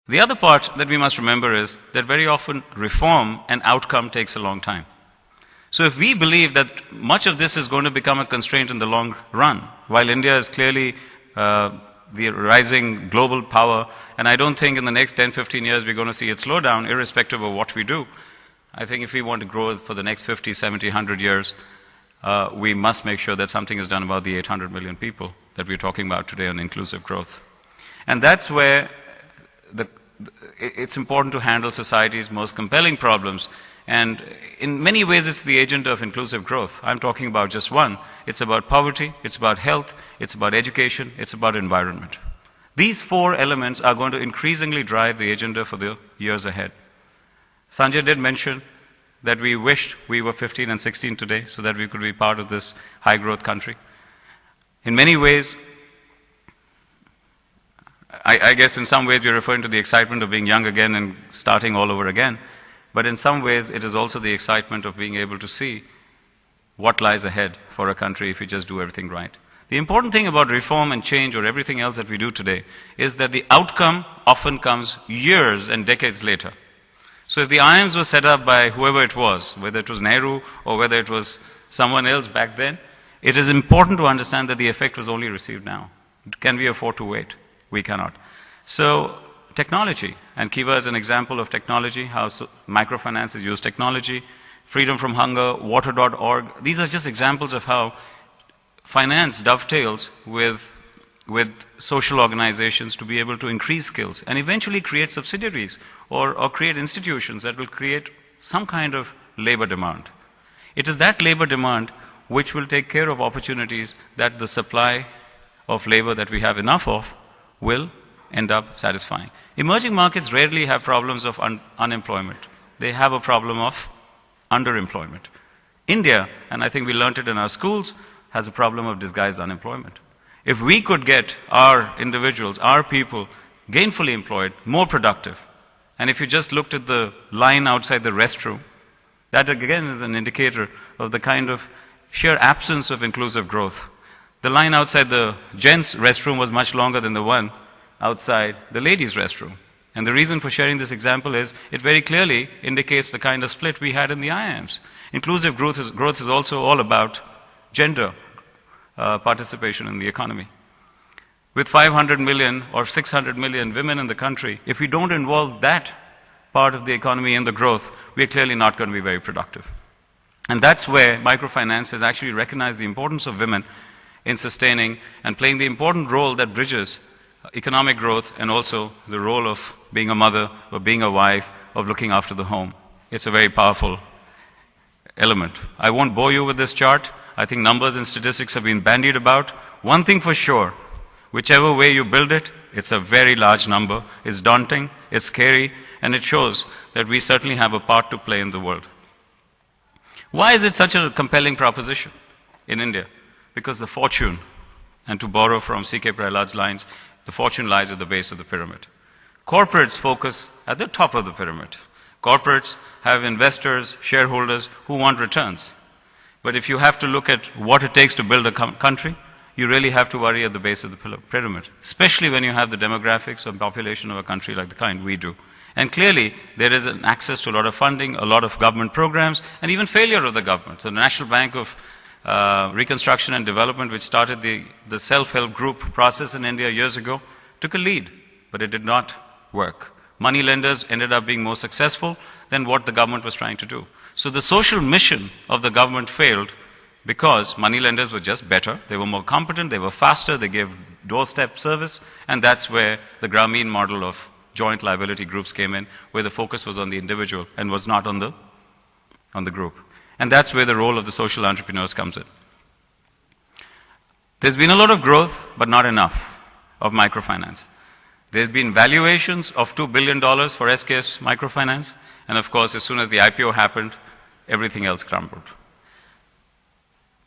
The other part that we must remember is that very often reform and outcome takes a long time. So if we believe that much of this is going to become a constraint in the long run, while India is clearly the rising global power, and I don't think in the next 10, 15 years we're going to see it slow down, irrespective of what we do. I think if we want to grow for the next 50, 70, 100 years, we must make sure that something is done about the 800 million people that we're talking about today on inclusive growth. And that's where it's important to handle society's most compelling problems. And in many ways, it's the agenda of inclusive growth. I'm talking about just one. It's about poverty, it's about health, it's about education, it's about environment. These four elements are going to increasingly drive the agenda for the years ahead. Sanjay did mention that we wished we were 15 and 16 today so that we could be part of this high-growth country. In many ways, I guess in some ways we're referring to the excitement of being young again and starting all over again. But in some ways, it is also the excitement of being able to see what lies ahead for a country if we just do everything right. The important thing about reform and change or everything else that we do today is that the outcome often comes years and decades later. So if the IIMs were set up by whoever it was, whether it was Nehru or whether it was someone else back then, it is important to understand that the effect was only received now. Can we afford to wait? We cannot. So technology, and Kiva is an example of technology, how microfinance has used technology, Freedom from Hunger, Water.org. These are just examples of how finance dovetails with social organizations to be able to increase skills and eventually create subsidiaries or create institutions that will create some kind of labor demand. It is that labor demand which will take care of opportunities that the supply of labor that we have enough of will end up satisfying. Emerging markets rarely have problems of unemployment. They have a problem of underemployment. India, and I think we learned it in our schools, has a problem of disguised unemployment. If we could get our individuals, our people, gainfully employed, more productive, and if you just looked at the line outside the restroom, that again is an indicator of the kind of sheer absence of inclusive growth. The line outside the gents' restroom was much longer than the one outside the ladies' restroom. And the reason for sharing this example is it very clearly indicates the kind of split we had in the IIMs. Inclusive growth is also all about gender participation in the economy. With 500 million or 600 million women in the country, if we don't involve that part of the economy in the growth, we're clearly not going to be very productive. And that's where microfinance has actually recognized the importance of women in sustaining and playing the important role that bridges economic growth and also the role of being a mother or being a wife, of looking after the home. It's a very powerful element. I won't bore you with this chart. I think numbers and statistics have been bandied about. One thing for sure, whichever way you build it, it's a very large number. It's daunting, it's scary, and it shows that we certainly have a part to play in the world. Why is it such a compelling proposition in India? Because the fortune, and to borrow from C.K. Prahlad's lines, the fortune lies at the base of the pyramid. Corporates focus at the top of the pyramid. Corporates have investors, shareholders who want returns. But if you have to look at what it takes to build a country, you really have to worry at the base of the pyramid, especially when you have the demographics of population of a country like the kind we do. And clearly, there is an access to a lot of funding, a lot of government programs, and even failure of the government. The National Bank of Reconstruction and Development, which started the self-help group process in India years ago, took a lead, but it did not work. Money lenders ended up being more successful than what the government was trying to do. So the social mission of the government failed because money lenders were just better, they were more competent, they were faster, they gave doorstep service, and that's where the Grameen model of joint liability groups came in, where the focus was on the individual and was not on the group. And that's where the role of the social entrepreneurs comes in. There's been a lot of growth, but not enough of microfinance. There's been valuations of $2 billion for SKS Microfinance, and of course, as soon as the IPO happened, everything else crumbled.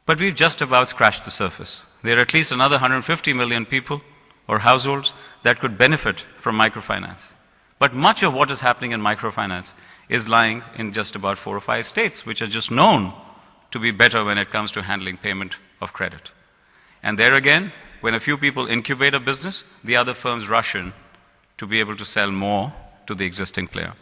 But we've just about scratched the surface. There are at least another 150 million people or households that could benefit from microfinance. But much of what is happening in microfinance is lying in just about 4 or 5 states, which are just known to be better when it comes to handling payment of credit. And there again, when a few people incubate a business, the other firms rush in to be able to sell more to the existing player.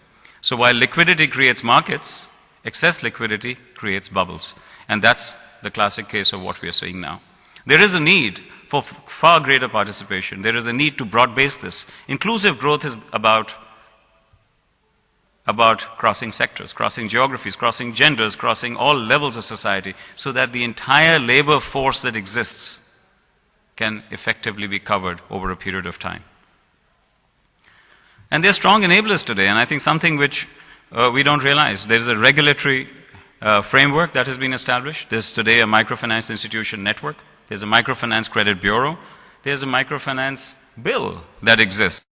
So while liquidity creates markets, excess liquidity creates bubbles. And that's the classic case of what we are seeing now. There is a need for far greater participation. There is a need to broad-base this. Inclusive growth is about crossing sectors, crossing geographies, crossing genders, crossing all levels of society, so that the entire labor force that exists can effectively be covered over a period of time. And they're strong enablers today, and I think something which we don't realize. There is a regulatory framework that has been established. There's today a microfinance institution network. There's a microfinance credit bureau. There's a microfinance bill that exists.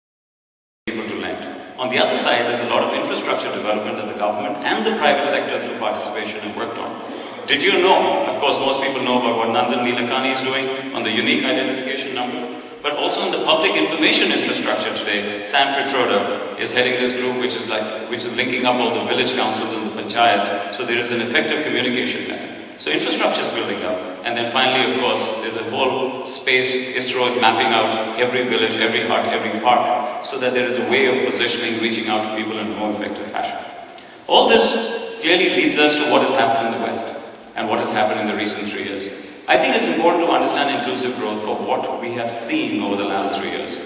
Able to lend. On the other side, there's a lot of infrastructure development that the government and the private sector through participation have worked on. Did you know, of course most people know about what Nandan Nilekani is doing on the unique identification number, but also in the public information infrastructure today, Sam Pitroda is heading this group which is linking up all the village councils and the panchayats, so there is an effective communication method. So infrastructure is building up, and then finally, of course, there's a whole space. ISRO is mapping out every village, every hut, every park, so that there is a way of positioning, reaching out to people in a more effective fashion. All this clearly leads us to what has happened in the West, and what has happened in the recent 3 years. I think it's important to understand inclusive growth for what we have seen over the last 3 years.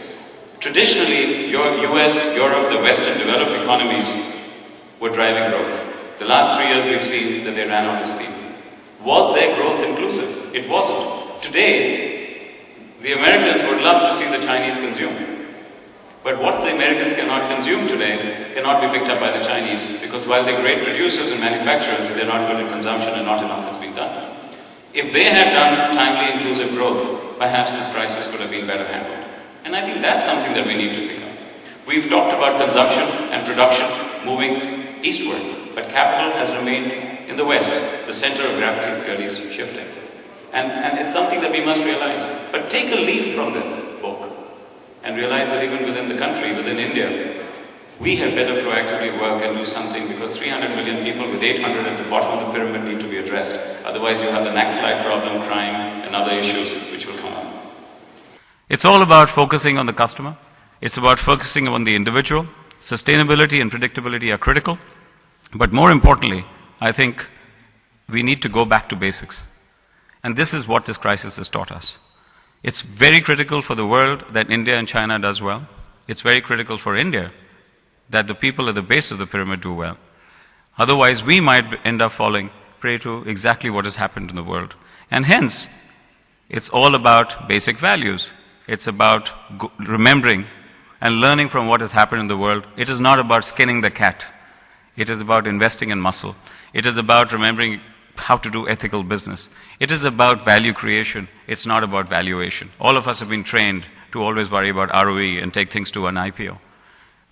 Traditionally, US, Europe, the Western developed economies were driving growth. The last 3 years we've seen that they ran out of steam. Was their growth inclusive? It wasn't. Today, the Americans would love to see the Chinese consume. But what the Americans cannot consume today cannot be picked up by the Chinese, because while they're great producers and manufacturers, they're not good at consumption and not enough has been done. If they had done timely inclusive growth, perhaps this crisis could have been better handled. And I think that's something that we need to pick up. We've talked about consumption and production moving eastward, but capital has remained in the West. The center of gravity clearly is shifting. And it's something that we must realize. But take a leaf from this book and realize that even within the country, within India, we had better proactively work and do something, because 300 million people with 800 at the bottom of the pyramid need to be addressed. Otherwise you have the Naxalite problem, crime, and other issues which will come up. It's all about focusing on the customer. It's about focusing on the individual. Sustainability and predictability are critical. But more importantly, I think we need to go back to basics. And this is what this crisis has taught us. It's very critical for the world that India and China does well. It's very critical for India that the people at the base of the pyramid do well. Otherwise, we might end up falling prey to exactly what has happened in the world. And hence, it's all about basic values. It's about remembering and learning from what has happened in the world. It is not about skinning the cat. It is about investing in muscle. It is about remembering how to do ethical business. It is about value creation. It's not about valuation. All of us have been trained to always worry about ROE and take things to an IPO.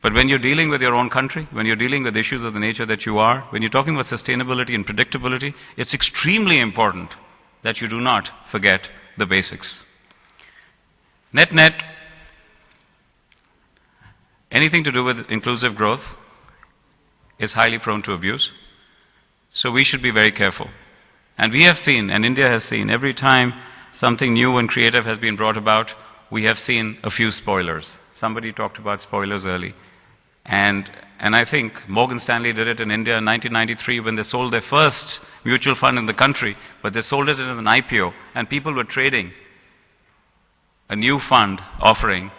But when you're dealing with your own country, when you're dealing with issues of the nature that you are, when you're talking about sustainability and predictability, it's extremely important that you do not forget the basics. Net, anything to do with inclusive growth is highly prone to abuse. So we should be very careful. And we have seen, and India has seen, every time something new and creative has been brought about, we have seen a few spoilers. Somebody talked about spoilers early. And I think Morgan Stanley did it in India in 1993 when they sold their first mutual fund in the country, but they sold it as an IPO, and people were trading a new fund offering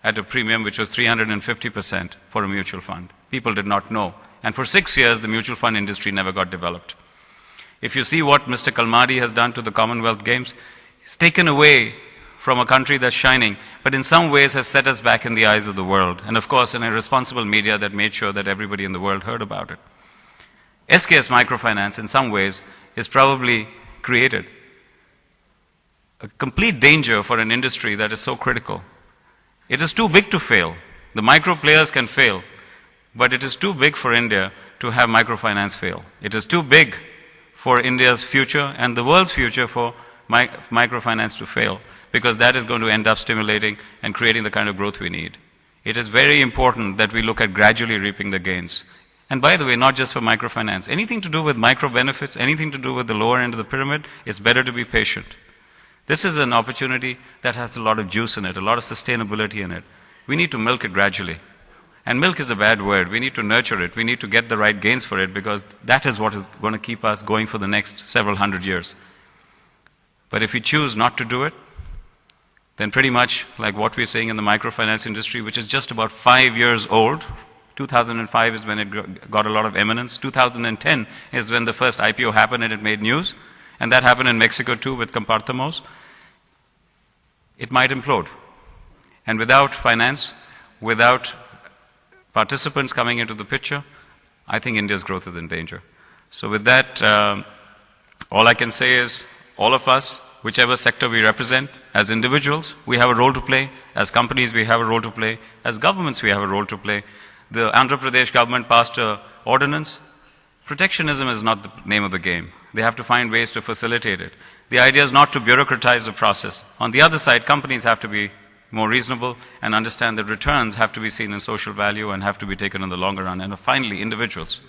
at a premium which was 350% for a mutual fund. People did not know. And for 6 years, the mutual fund industry never got developed. If you see what Mr. Kalmadi has done to the Commonwealth Games, he's taken away from a country that's shining, but in some ways has set us back in the eyes of the world. And of course, an irresponsible media that made sure that everybody in the world heard about it. SKS Microfinance, in some ways, is probably created a complete danger for an industry that is so critical. It is too big to fail. The micro players can fail, but it is too big for India to have microfinance fail. It is too big for India's future and the world's future for microfinance to fail, because that is going to end up stimulating and creating the kind of growth we need. It is very important that we look at gradually reaping the gains. And by the way, not just for microfinance. Anything to do with micro benefits, anything to do with the lower end of the pyramid, it's better to be patient. This is an opportunity that has a lot of juice in it, a lot of sustainability in it. We need to milk it gradually. And milk is a bad word. We need to nurture it. We need to get the right gains for it, because that is what is going to keep us going for the next several hundred years. But if we choose not to do it, then pretty much like what we're seeing in the microfinance industry, which is just about 5 years old. 2005 is when it got a lot of eminence. 2010 is when the first IPO happened and it made news. And that happened in Mexico too with Compartamos. It might implode. And without finance, without participants coming into the picture, I think India's growth is in danger. So with that, all I can say is, all of us, whichever sector we represent, as individuals, we have a role to play. As companies, we have a role to play. As governments, we have a role to play. The Andhra Pradesh government passed an ordinance. Protectionism is not the name of the game. They have to find ways to facilitate it. The idea is not to bureaucratize the process. On the other side, companies have to be more reasonable and understand that returns have to be seen in social value and have to be taken in the longer run. And finally, individuals.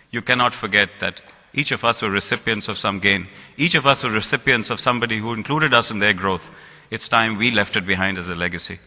You cannot forget that each of us were recipients of some gain. Each of us were recipients of somebody who included us in their growth. It's time we left it behind as a legacy.